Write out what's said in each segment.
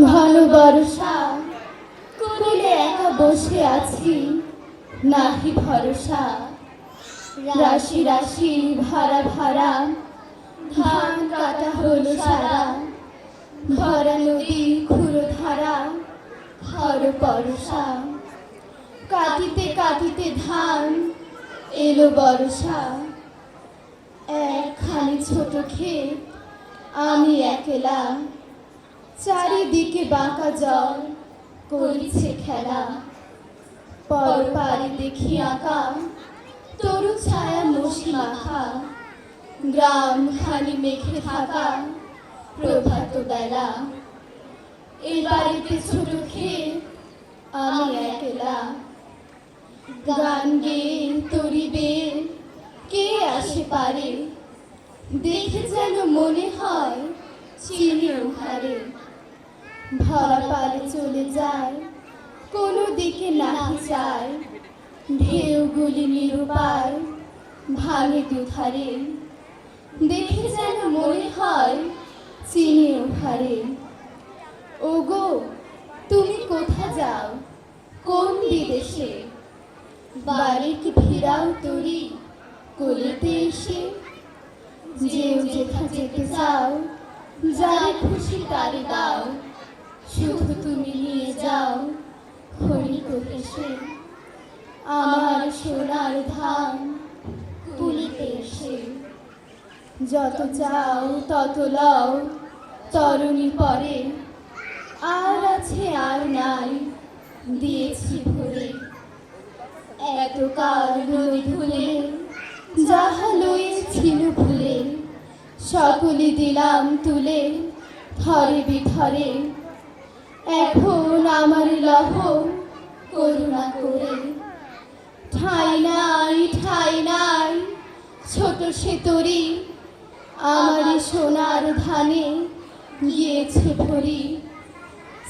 ঘন বর্ষা কোলে একা বসে আছি, নাহি ভরসা। রাশি রাশি ভাড়া ভাড়া ধান কাটা হলো সারা, ভরা নদী খুঁড়ো ধারা খর বর্ষা। কাটিতে কাটিতে ধান এলো বর্ষা, একখানি ছোট ক্ষেত আমি একলা, চারিদিকে বাঁকা জল করিছে খেলা। পরপারে দেখি আঁকা তরু ছায়া মশি মাখা, গ্রাম খালি মেঘে থাকা প্রভাত বেলা। এ বাড়িতে ছোট ক্ষেত আমি একলা, গান গেয়ে তরিবে কে আসে পারে, দেখে যেন মনে হয় চিনি হারে। ভরা পারে চলে যায় কোনো দিকে নাহি যায়, ঢেউগুলি নিরুপায় ভাঙে দুধারে, দেখে যেন মনে হয় চিনি হারে। ওগো তুমি কোথা যাও কোন বিদেশে, বাড়ি কি ফিরাও তরি কলিতে এসে। যেও যেথা যেতে চাও যারে খুশি তারে দাও, শুধু তুমি নিয়ে যাও ক্ষণিক হেসে আমার সোনার ধান তুলিতে এসে। যত চাও তত লও তরুণী পরে, আর আছে আর নাই দিয়েছি ভরে। এতকাল নই ভুলে যাহা লইছিল ভুলে, সকলি দিলাম তুলে থরে বিথরে। এখন আমার লহ করুণা করে, ঠাই নাই ঠাই নাই ছোট সে তরি, আমার সোনার ধানে গিয়েছে ভরি।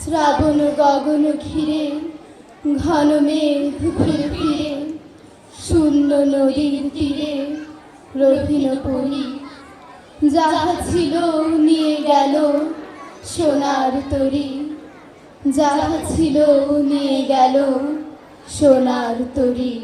শ্রাবণ গগন ঘিরে ঘন মেঘ ঘুরে ফিরে, শূন্য নদীর তীরে রহিল পরি। যাহা ছিল নিয়ে গেল সোনার তরি, যাহা ছিল নিয়ে গেল সোনার তরি।